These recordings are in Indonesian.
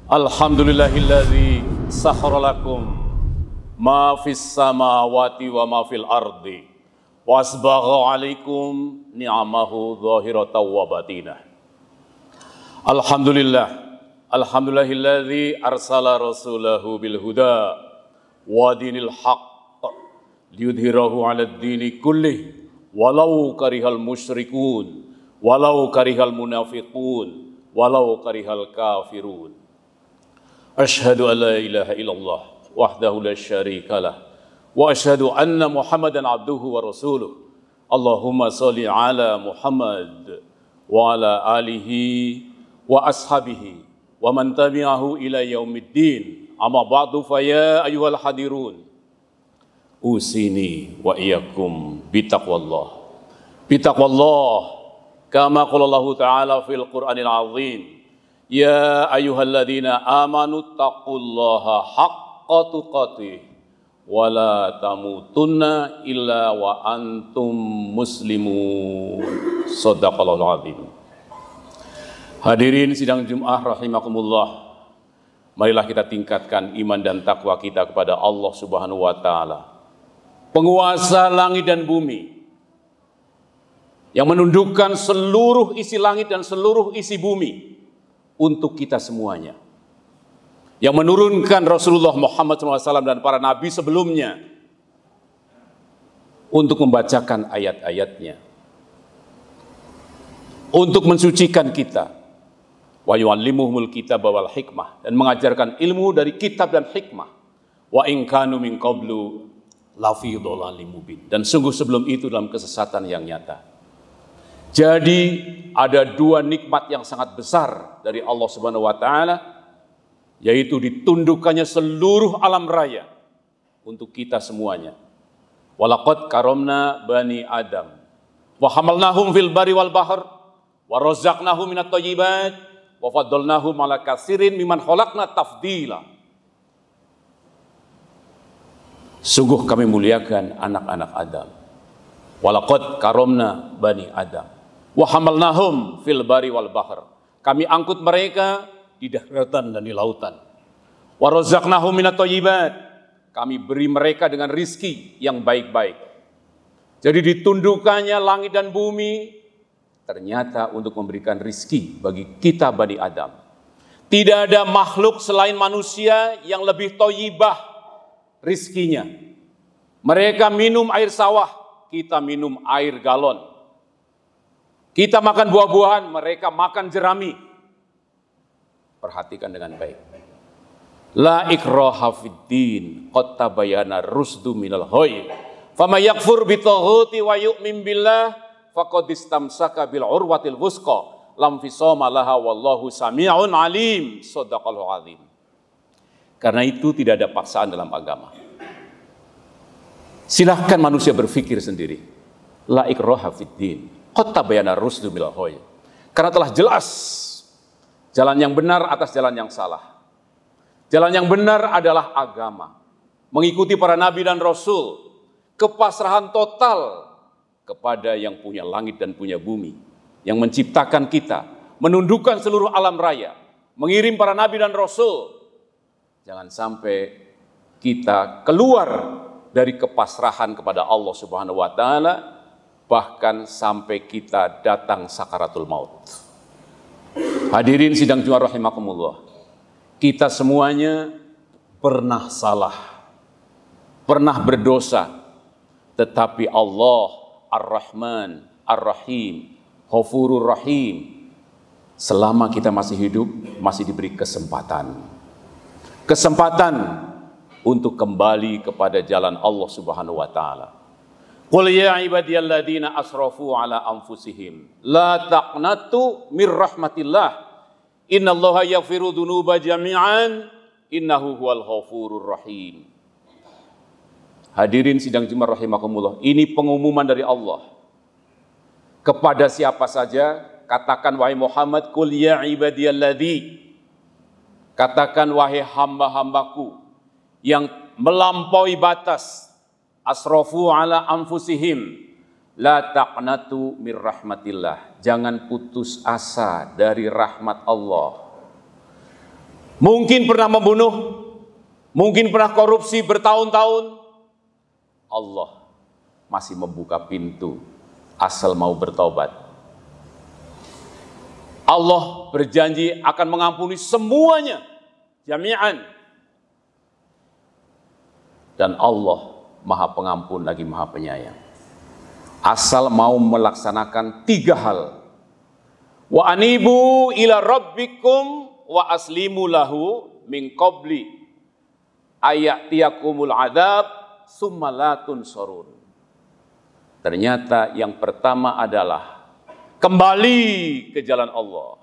Alhamdulillahilladzi sakhkhara lakum ma fis samawati wa ma fil ardi wa asbagha 'alaikum ni'amahu zahiratan wa batinah. Alhamdulillahilladzi arsala rasulahu bil huda wa dinil haqq liyudhhirahu 'alad dini kullih walau karihal musyrikun walau karihal munafiqun walau karihal kafirun. Asyhadu an la ilaha illallah wahdahu la syarika lah wa asyhadu anna Muhammadan abduhu wa rasuluh. Allahumma shalli ala Muhammad wa ala alihi wa ashabihi wa man tabi'ahu ila yaumiddin. Amma ba'du fa ya ayyuhal hadirun usini wa iyyakum bitaqwallah. Bitaqwallah kama qala Allah Ta'ala fil Qur'anil 'azim. Ya ayyuhalladzina amanu taqullaha haqqa tuqatih wa la tamutunna illa wa antum muslimun. Shadaqallahul 'azim. Hadirin sidang Jumat rahimakumullah. Marilah kita tingkatkan iman dan takwa kita kepada Allah Subhanahu wa taala, penguasa langit dan bumi, yang menundukkan seluruh isi langit dan seluruh isi bumi untuk kita semuanya, yang menurunkan Rasulullah Muhammad SAW dan para nabi sebelumnya untuk membacakan ayat-ayatnya, untuk mensucikan kita, wa yu'allimuhumul kitaba wal hikmah, dan mengajarkan ilmu dari kitab dan hikmah, wa in kanu min qablu lafi dhalalim mubin, dan sungguh sebelum itu dalam kesesatan yang nyata. Jadi ada dua nikmat yang sangat besar dari Allah Subhanahu wa taala, yaitu ditundukkannya seluruh alam raya untuk kita semuanya. Walaqad karamna bani Adam wa hamalnahum fil barri wal bahr wa razaqnahum minat thayyibat wa faddalnahum ala katsirin mimman khalaqna tafdila. Sungguh kami muliakan anak-anak Adam. Walaqad karamna bani Adam wa hamalnahum fil bari wal bahr. Kami angkut mereka di daratan dan di lautan. Wa razaqnahum minat thayyibat. Kami beri mereka dengan rizki yang baik-baik. Jadi ditundukkannya langit dan bumi ternyata untuk memberikan rizki bagi kita Bani Adam. Tidak ada makhluk selain manusia yang lebih thayyibah rizkinya. Mereka minum air sawah, kita minum air galon. Kita makan buah-buahan, mereka makan jerami. Perhatikan dengan baik. La ikraha fiddin, qad tabayyana rusdu minal ghayy. Faman yakfur bitaghuti wa yu'min billah faqad istamsaka bil urwatil wusqa lam fisama laha wallahu sami'un alim. Shadaqallahul 'azim. Karena itu tidak ada paksaan dalam agama. Silahkan manusia berpikir sendiri. La ikraha fiddin. Qad tabayyana rusdu minal ghayy. Karena telah jelas jalan yang benar atas jalan yang salah. Jalan yang benar adalah agama, mengikuti para nabi dan rasul, kepasrahan total kepada yang punya langit dan punya bumi, yang menciptakan kita, menundukkan seluruh alam raya, mengirim para nabi dan rasul. Jangan sampai kita keluar dari kepasrahan kepada Allah Subhanahu wa taala, bahkan sampai kita datang sakaratul maut. Hadirin sidang Jumat rahimakumullah. Kita semuanya pernah salah, pernah berdosa, tetapi Allah Ar-Rahman, Ar-Rahim, Ghafurur Rahim, selama kita masih hidup, masih diberi kesempatan. Kesempatan untuk kembali kepada jalan Allah Subhanahu wa taala. Qul ya ibadiyalladzina asrafu ala anfusihim la taqnatu mir rahmatillah innallaha yaghfiru dzunuba jami'an innahu huwal ghafurur rahim. Hadirin sidang Jumat rahimakumullah, ini pengumuman dari Allah kepada siapa saja. Katakan wahai Muhammad, qul ya ibadiyalladzi, katakan wahai hamba-hambaku yang melampaui batas, asrafu ala anfusihim la taqnatu mir rahmatillah, jangan putus asa dari rahmat Allah. mungkin pernah membunuh, mungkin pernah korupsi bertahun-tahun, Allah masih membuka pintu asal mau bertobat. Allah berjanji akan mengampuni semuanya, jami'an. Dan Allah Maha Pengampun lagi Maha Penyayang. Asal mau melaksanakan 3 hal. Wa anibu ila rabbikum wa aslimu lahu min qabli ayatiyakumul adab summa la tunsurun. Ternyata yang pertama adalah kembali ke jalan Allah.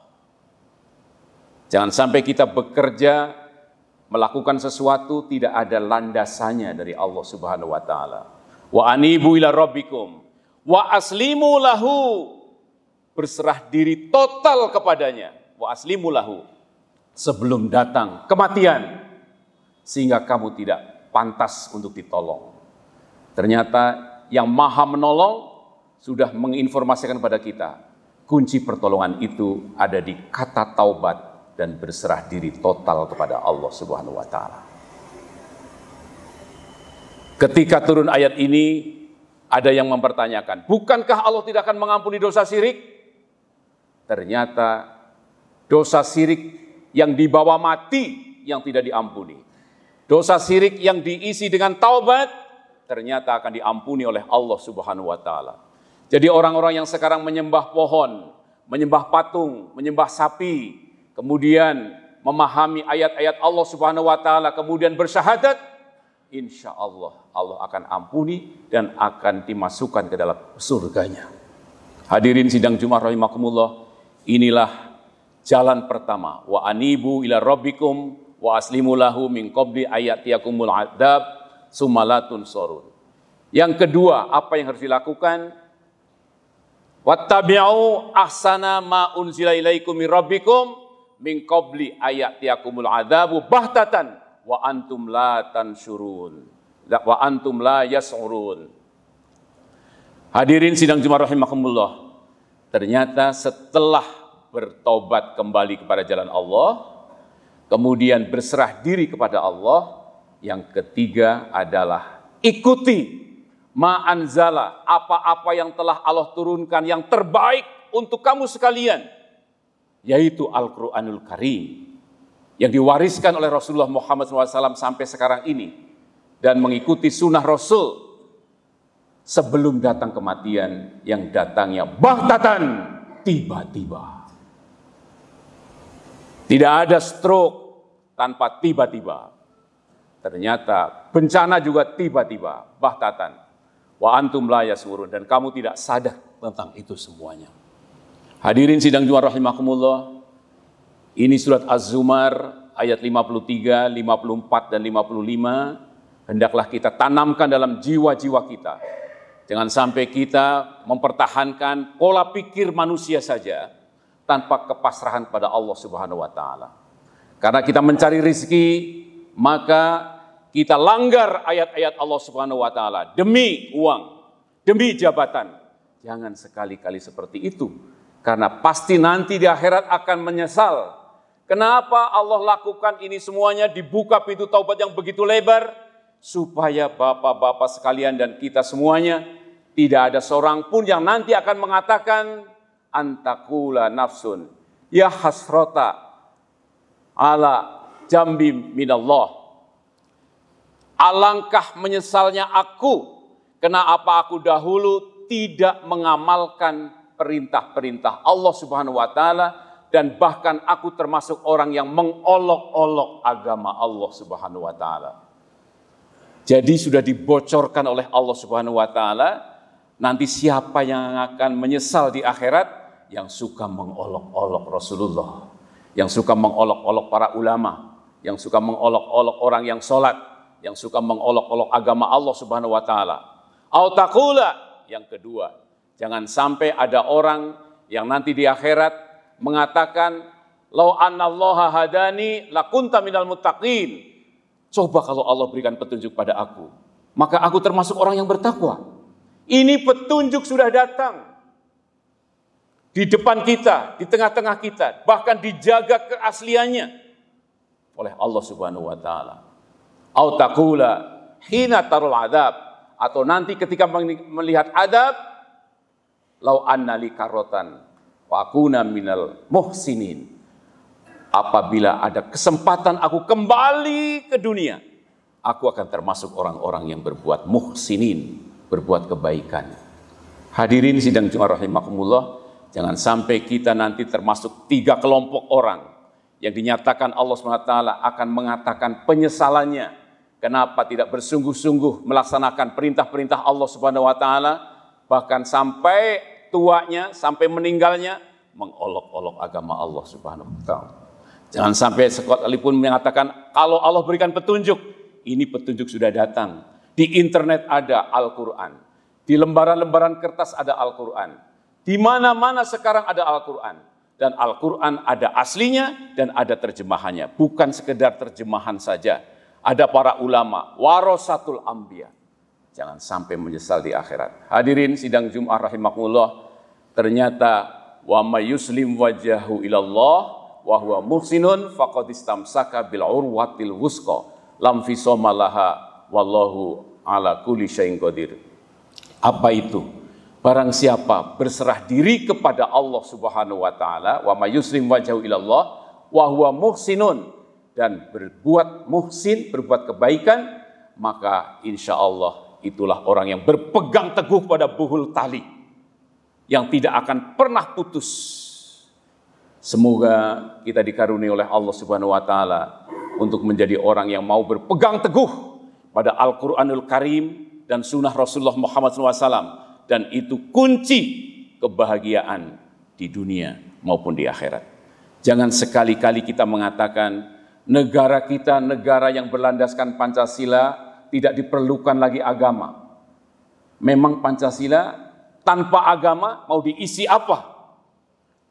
Jangan sampai kita bekerja, melakukan sesuatu tidak ada landasannya dari Allah Subhanahu wa taala. Wa anibu ila rabbikum wa aslimu lahu, berserah diri total kepadanya. Wa aslimu lahu, sebelum datang kematian, sehingga kamu tidak pantas untuk ditolong. Ternyata yang Maha Menolong sudah menginformasikan pada kita, kunci pertolongan itu ada di kata taubat dan berserah diri total kepada Allah Subhanahu wa taala. Ketika turun ayat ini, ada yang mempertanyakan, bukankah Allah tidak akan mengampuni dosa syirik? Ternyata dosa syirik yang dibawa mati yang tidak diampuni. Dosa syirik yang diisi dengan taubat ternyata akan diampuni oleh Allah Subhanahu wa taala. Jadi orang-orang yang sekarang menyembah pohon, menyembah patung, menyembah sapi, kemudian memahami ayat-ayat Allah Subhanahu wa taala, kemudian bersyahadat, insya Allah Allah akan ampuni dan akan dimasukkan ke dalam surganya. Hadirin sidang Jumat rahimakumullah, inilah jalan pertama. Wa anibu ila rabbikum wa aslimu lahu min qabli ayatiyakumul adab sumalatun sorun. Yang kedua, apa yang harus dilakukan? Wattabi'u ahsana ma unzila ilaikum min rabbikum min qabli ayatiyakumul adabu bahtatan wa antum la tansurun wa antum la yas'urun. Hadirin sidang Jumat rahimakumullah, ternyata setelah bertobat kembali kepada jalan Allah, kemudian berserah diri kepada Allah, yang ketiga adalah ikuti ma'anzala, apa-apa yang telah Allah turunkan yang terbaik untuk kamu sekalian, yaitu Al-Quranul Karim, yang diwariskan oleh Rasulullah Muhammad SAW sampai sekarang ini, dan mengikuti sunnah Rasul sebelum datang kematian yang datangnya bahtatan, tiba-tiba. Tidak ada stroke tanpa tiba-tiba. Ternyata bencana juga tiba-tiba, bahtatan. Wa antum la yas'urun, dan kamu tidak sadar tentang itu semuanya. Hadirin sidang Jumat rahimakumullah, ini surat Az-Zumar ayat 53, 54 dan 55 hendaklah kita tanamkan dalam jiwa-jiwa kita. Jangan sampai kita mempertahankan pola pikir manusia saja tanpa kepasrahan pada Allah Subhanahu wa taala. Karena kita mencari rezeki, maka kita langgar ayat-ayat Allah Subhanahu wa taala demi uang, demi jabatan. Jangan sekali-kali seperti itu, karena pasti nanti di akhirat akan menyesal. Kenapa Allah lakukan ini semuanya, dibuka pintu taubat yang begitu lebar, supaya bapak-bapak sekalian dan kita semuanya tidak ada seorang pun yang nanti akan mengatakan antakula nafsun ya hasrota ala jambi minallah. Alangkah menyesalnya aku, kenapa aku dahulu tidak mengamalkan perintah-perintah Allah Subhanahu wa taala, dan bahkan aku termasuk orang yang mengolok-olok agama Allah Subhanahu wa taala. Jadi sudah dibocorkan oleh Allah Subhanahu wa taala, nanti siapa yang akan menyesal di akhirat? Yang suka mengolok-olok Rasulullah, yang suka mengolok-olok para ulama, yang suka mengolok-olok orang yang sholat, yang suka mengolok-olok agama Allah Subhanahu wa taala. Au taqula, yang kedua, jangan sampai ada orang yang nanti di akhirat mengatakan lau anallaha hadani lakunta minal muttaqin. Coba kalau Allah berikan petunjuk pada aku, maka aku termasuk orang yang bertakwa. Ini petunjuk sudah datang di depan kita, di tengah-tengah kita, bahkan dijaga keasliannya. oleh Allah Subhanahu wa taala. Au taqula hina tarul adab, atau nanti ketika melihat adab, lau anna li karrotan wa akuna minal muhsinin. Apabila ada kesempatan aku kembali ke dunia, aku akan termasuk orang-orang yang berbuat muhsinin, berbuat kebaikan. Hadirin sidang Jumat rahimakumullah, jangan sampai kita nanti termasuk 3 kelompok orang yang dinyatakan Allah SWT akan mengatakan penyesalannya. Kenapa tidak bersungguh-sungguh melaksanakan perintah-perintah Allah Subhanahu wa taala, bahkan sampai tuanya, sampai meninggalnya mengolok-olok agama Allah Subhanahu wa taala. Jangan sampai sekalipun mengatakan kalau Allah berikan petunjuk, ini petunjuk sudah datang. Di internet ada Al-Qur'an, di lembaran-lembaran kertas ada Al-Qur'an, di mana-mana sekarang ada Al-Qur'an, dan Al-Qur'an ada aslinya dan ada terjemahannya, bukan sekedar terjemahan saja. Ada para ulama, warasatul anbiya. Jangan sampai menyesal di akhirat. Hadirin sidang Jumat rahimakumullah, ternyata wa may yuslim wajahu ilallah wa huwa muhsinun faqad istamsaka bil urwatil wusqa lam fisama laha wallahu ala kulli syai'in qadir. Apa itu? Barang siapa berserah diri kepada Allah Subhanahu wa taala, wa may yuslim wajahu ilallah wa huwa muhsinun, dan berbuat muhsin, berbuat kebaikan, maka insya Allah itulah orang yang berpegang teguh pada buhul tali yang tidak akan pernah putus. Semoga kita dikaruniai oleh Allah Subhanahu wa taala untuk menjadi orang yang mau berpegang teguh pada Al-Qur'anul Karim dan sunnah Rasulullah Muhammad SAW, dan itu kunci kebahagiaan di dunia maupun di akhirat. Jangan sekali-kali kita mengatakan negara kita negara yang berlandaskan Pancasila, tidak diperlukan lagi agama. Memang Pancasila tanpa agama mau diisi apa?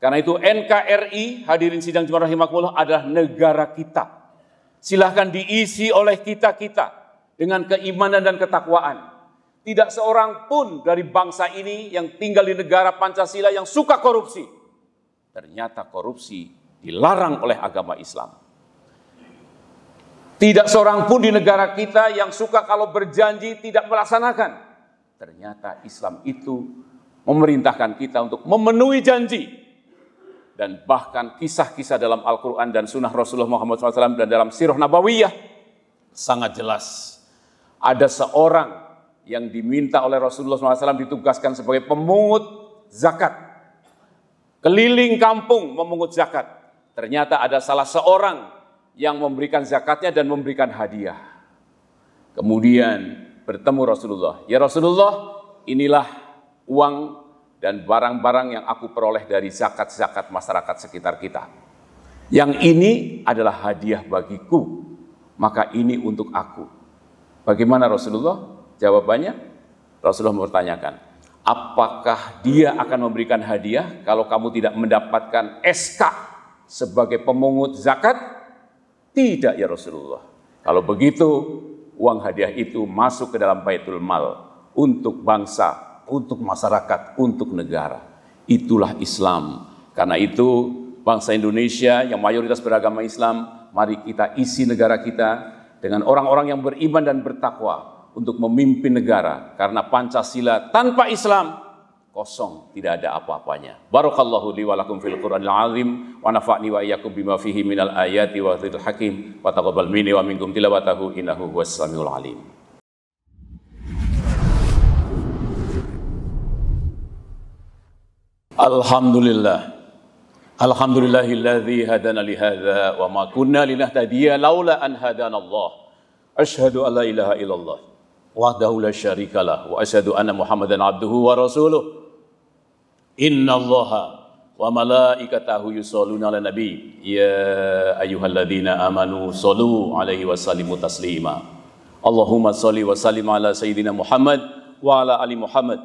Karena itu NKRI, hadirin sidang Jumat rahimakumullah, adalah negara kita. Silahkan diisi oleh kita-kita dengan keimanan dan ketakwaan. Tidak seorang pun dari bangsa ini yang tinggal di negara Pancasila yang suka korupsi. Ternyata korupsi dilarang oleh agama Islam. Tidak seorang pun di negara kita yang suka kalau berjanji tidak melaksanakan. Ternyata Islam itu memerintahkan kita untuk memenuhi janji. Dan bahkan kisah-kisah dalam Al-Quran dan sunnah Rasulullah Muhammad SAW dan dalam sirah Nabawiyah sangat jelas. Ada seorang yang diminta oleh Rasulullah SAW ditugaskan sebagai pemungut zakat. Keliling kampung memungut zakat. Ternyata ada salah seorang yang memberikan zakatnya dan memberikan hadiah. Kemudian bertemu Rasulullah. Ya Rasulullah, inilah uang dan barang-barang yang aku peroleh dari zakat-zakat masyarakat sekitar kita. Yang ini adalah hadiah bagiku, maka ini untuk aku. Bagaimana Rasulullah? Jawabannya, Rasulullah mempertanyakan, apakah dia akan memberikan hadiah kalau kamu tidak mendapatkan SK sebagai pemungut zakat? Tidak ya Rasulullah. Kalau begitu, uang hadiah itu masuk ke dalam Baitul Mal untuk bangsa, untuk masyarakat, untuk negara. Itulah Islam. Karena itu bangsa Indonesia yang mayoritas beragama Islam, mari kita isi negara kita dengan orang-orang yang beriman dan bertakwa untuk memimpin negara. Karena Pancasila tanpa Islam kosong, tidak ada apa-apanya. Barakallahu li wa lakum fil Qur'anil azim wa nafa'ni wa iyyakum bima fihi minal ayati wa dzikril hakim wa taqabbal minni wa minkum tilawatahu innahu huwas samiul alim. Alhamdulillah. Alhamdulillahilladzi hadana li hadza wa ma kunna linahtadiya laula an hadana Allah. Asyhadu an la ilaha illallah wahdahu la syarikalah wa asyhadu anna Muhammadan abduhu wa rasuluh. Innallaha wa malaikatahu yusholluna 'alan nabi ya ayyuhalladzina amanu shollu 'alaihi wa sallimu taslima. Allahumma sholli wa sallim ala sayyidina Muhammad wa ala ali Muhammad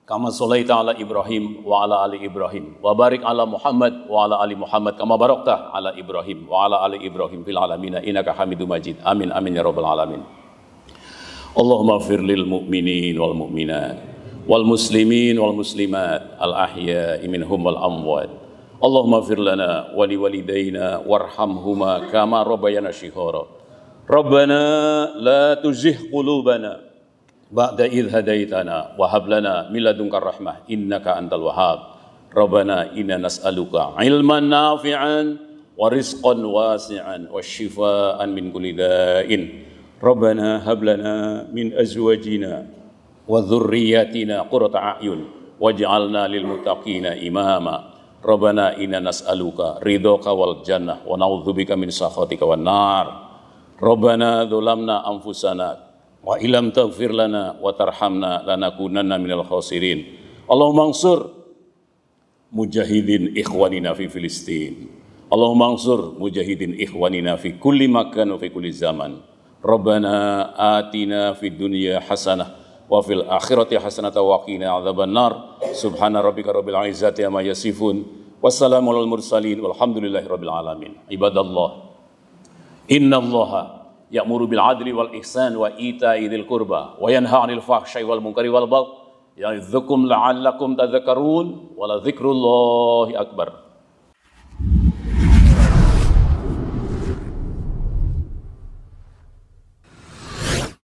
kama sholaita ala Ibrahim wa ala ali Ibrahim wa barik ala Muhammad wa ala ali Muhammad kama barakta ala Ibrahim wa ala ali Ibrahim fil alamin innaka Hamidum Majid. Amin amin ya rabbal alamin. Allahumma ighfir lil mu'minin wal mu'minat wal muslimin wal muslimat al ahya'i minhum wal amwat. Allahumma fir lana wa liwalidayna warhamhuma kama rabbayana shighara. Rabbana la tuzigh qulubana ba'da idh hadaitana wa hab lana min ladunka rahmah innaka antal wahhab. Rabbana inna nas'aluka ilman nafi'an wa rizqan wasi'an wa shifaan min kulli da'in. Rabbana hab lana min azwajina wa dhurriyyatina qurrata a'yun waj'alna lil muttaqina imama. Rabbana inna nas'aluka ridhaka wal jannah wa na'udzubika min sakhatika wan nar. Rabbana dzalamna anfusana wa illam taghfir lana wa tarhamna lanakunanna minal khasirin. Allahumma ansur mujahidin ikhwanina fi Filistin. Allahumma ansur mujahidin ikhwanina fi kulli makan wa fi kulli zaman. Rabbana atina fid dunya hasanah wa fil akhirati hasanatan wa qina adzabannar. Subhana rabbika rabbil izzati amma yasifun. Wassalamu alal mursalin walhamdulillahi rabbil alamin. Ibadallah, innallaha ya'muru bil adli wal ihsan wa ita'i dzil qurba wa yanha 'anil fahsya'i wal munkari wal baghi ya'idzukum la'allakum tadhakkarun wa la dzikrullahi akbar.